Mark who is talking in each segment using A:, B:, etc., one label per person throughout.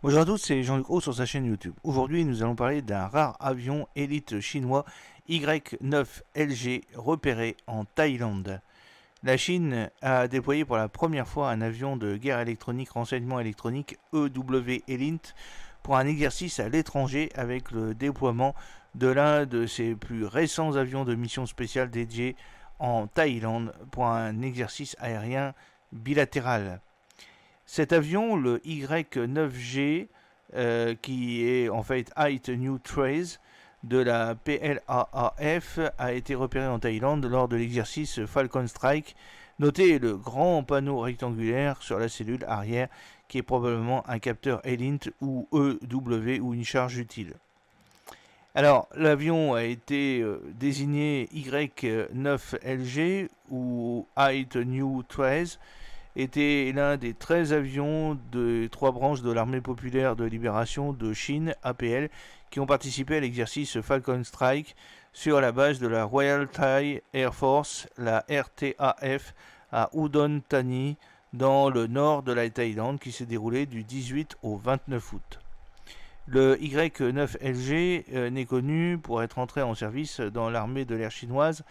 A: Bonjour à tous, c'est Jean-Luc Roux sur sa chaîne YouTube. Aujourd'hui, nous allons parler d'un rare avion élite chinois Y9LG repéré en Thaïlande. La Chine a déployé pour la première fois un avion de guerre électronique renseignement électronique EW-ELINT pour un exercice à l'étranger avec le déploiement de l'un de ses plus récents avions de mission spéciale dédiés en Thaïlande pour un exercice aérien bilatéral. Cet avion, le Y9G, qui est en fait Height New Trace de la PLAAF, a été repéré en Thaïlande lors de l'exercice Falcon Strike. Notez le grand panneau rectangulaire sur la cellule arrière qui est probablement un capteur ELINT ou EW ou une charge utile. Alors, l'avion a été désigné Y9LG ou Height New Trace, était l'un des 13 avions de 3 branches de l'armée populaire de libération de Chine, APL, qui ont participé à l'exercice Falcon Strike sur la base de la Royal Thai Air Force, la RTAF, à Udon Thani, dans le nord de la Thaïlande, qui s'est déroulé du 18 au 29 août. Le Y9LG n'est connu pour être entré en service dans l'armée de l'air chinoise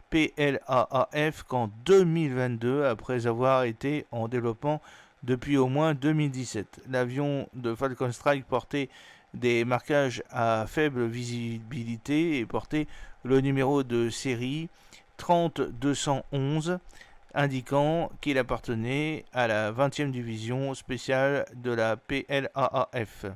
A: PLAAF qu'en 2022, après avoir été en développement depuis au moins 2017. L'avion de Falcon Strike portait des marquages à faible visibilité et portait le numéro de série 30211, indiquant qu'il appartenait à la 20e division spéciale de la PLAAF.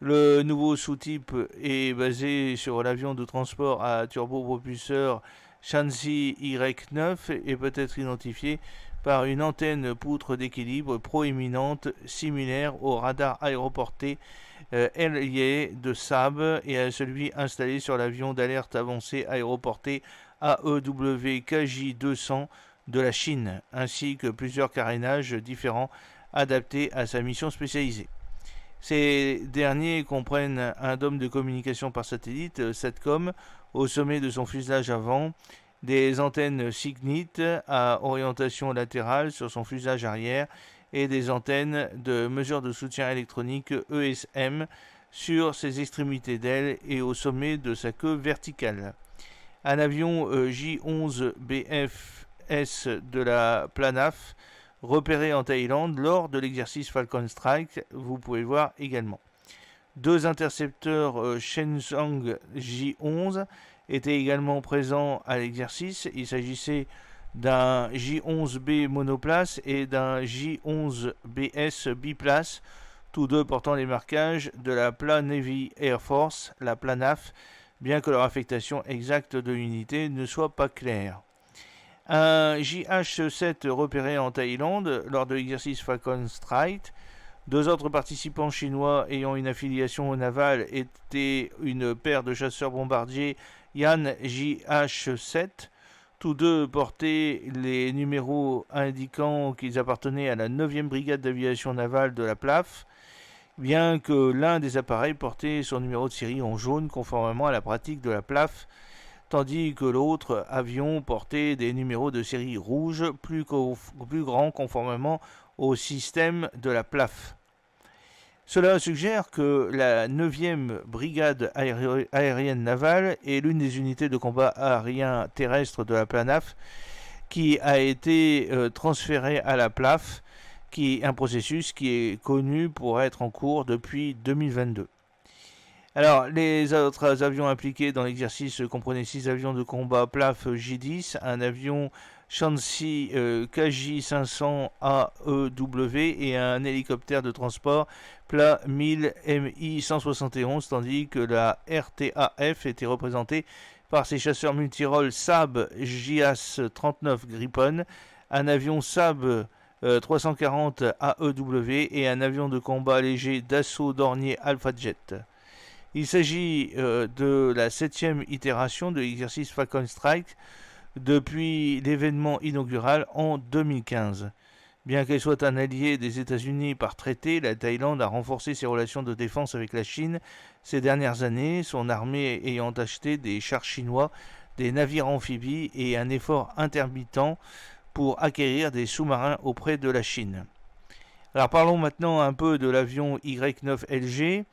A: Le nouveau sous-type est basé sur l'avion de transport à turbopropulseur Shanxi Y9 et peut être identifié par une antenne poutre d'équilibre proéminente similaire au radar aéroporté LIE de Saab et à celui installé sur l'avion d'alerte avancée aéroporté AEW KJ200 de la Chine, ainsi que plusieurs carénages différents adaptés à sa mission spécialisée. Ces derniers comprennent un dôme de communication par satellite, SATCOM, au sommet de son fuselage avant, des antennes Cygnit à orientation latérale sur son fuselage arrière et des antennes de mesure de soutien électronique ESM sur ses extrémités d'aile et au sommet de sa queue verticale. Un avion J-11BFS de la Planaf repéré en Thaïlande lors de l'exercice Falcon Strike, vous pouvez le voir également. Deux intercepteurs Shenzhong J-11 étaient également présents à l'exercice. Il s'agissait d'un J-11B monoplace et d'un J-11BS biplace, tous deux portant les marquages de la Plan Navy Air Force, la Planaf, bien que leur affectation exacte de l'unité ne soit pas claire. Un JH-7 repéré en Thaïlande lors de l'exercice Falcon Strike. Deux autres participants chinois ayant une affiliation au naval étaient une paire de chasseurs-bombardiers Yan JH-7. Tous deux portaient les numéros indiquant qu'ils appartenaient à la 9e brigade d'aviation navale de la PLAF, bien que l'un des appareils portait son numéro de série en jaune conformément à la pratique de la PLAF, tandis que l'autre avion portait des numéros de série rouge plus grands conformément au système de la PLAF. Cela suggère que la 9e brigade aérienne navale est l'une des unités de combat aérien terrestre de la PLANAF qui a été transférée à la PLAF, qui est un processus qui est connu pour être en cours depuis 2022. Alors, les autres avions impliqués dans l'exercice comprenaient 6 avions de combat PLAF J-10, un avion Shanxi KJ500 AEW et un hélicoptère de transport PLA 1000 MI-171, tandis que la RTAF était représentée par ses chasseurs multirôles Saab JAS-39 Gripen, un avion Saab 340 AEW et un avion de combat léger d'assaut Dornier Alpha Jet. Il s'agit de la 7e itération de l'exercice Falcon Strike depuis l'événement inaugural en 2015. Bien qu'elle soit un allié des États-Unis par traité, la Thaïlande a renforcé ses relations de défense avec la Chine ces dernières années, son armée ayant acheté des chars chinois, des navires amphibies et un effort intermittent pour acquérir des sous-marins auprès de la Chine. Alors parlons maintenant un peu de l'avion Y9LG.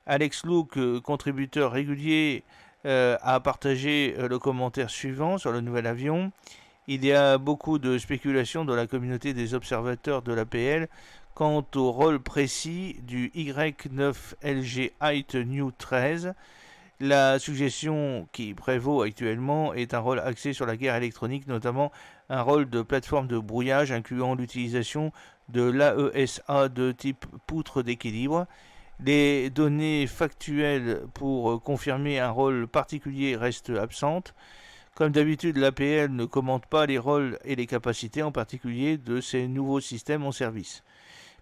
A: Alex Luke, contributeur régulier, a partagé le commentaire suivant sur le nouvel avion. Il y a beaucoup de spéculations dans la communauté des observateurs de l'APL quant au rôle précis du Y9LG Height New 13. La suggestion qui prévaut actuellement est un rôle axé sur la guerre électronique, notamment un rôle de plateforme de brouillage incluant l'utilisation de l'AESA de type poutre d'équilibre. Les données factuelles pour confirmer un rôle particulier restent absentes. Comme d'habitude, l'APL ne commente pas les rôles et les capacités en particulier de ces nouveaux systèmes en service.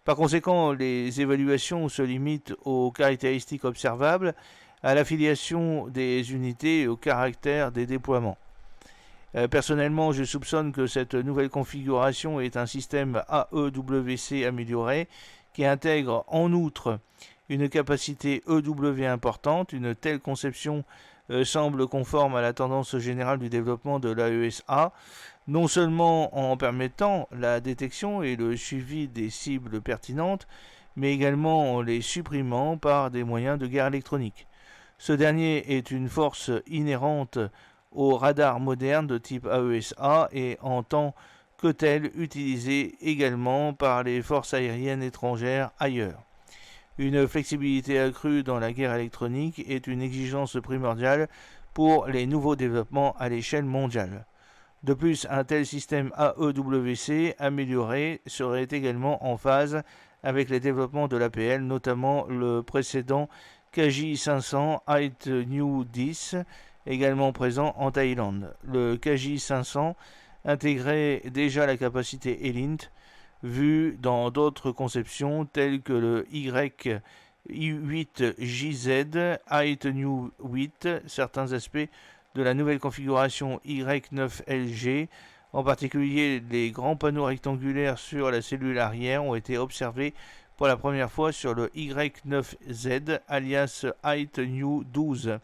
A: Par conséquent, les évaluations se limitent aux caractéristiques observables, à l'affiliation des unités et au caractère des déploiements. Personnellement, je soupçonne que cette nouvelle configuration est un système AEWC amélioré qui intègre en outre une capacité EW importante. Une telle conception semble conforme à la tendance générale du développement de l'AESA, non seulement en permettant la détection et le suivi des cibles pertinentes, mais également en les supprimant par des moyens de guerre électronique. Ce dernier est une force inhérente aux radars modernes de type AESA et en tant que tel utilisé également par les forces aériennes étrangères ailleurs. Une flexibilité accrue dans la guerre électronique est une exigence primordiale pour les nouveaux développements à l'échelle mondiale. De plus, un tel système AEWC amélioré serait également en phase avec les développements de l'APL, notamment le précédent KJ500 Height New 10, également présent en Thaïlande. Le KJ500 intégrait déjà la capacité ELINT, vue dans d'autres conceptions telles que le Y8JZ Height New 8. Certains aspects de la nouvelle configuration Y9LG, en particulier les grands panneaux rectangulaires sur la cellule arrière, ont été observés pour la première fois sur le Y9Z alias Height New 12.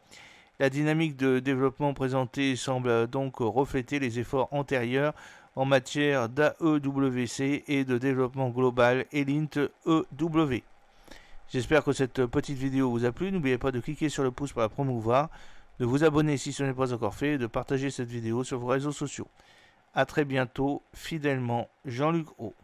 A: La dynamique de développement présentée semble donc refléter les efforts antérieurs en matière d'AEWC et de développement global ELINT-EW. J'espère que cette petite vidéo vous a plu. N'oubliez pas de cliquer sur le pouce pour la promouvoir, de vous abonner si ce n'est pas encore fait et de partager cette vidéo sur vos réseaux sociaux. A très bientôt, fidèlement, Jean-Luc Haut.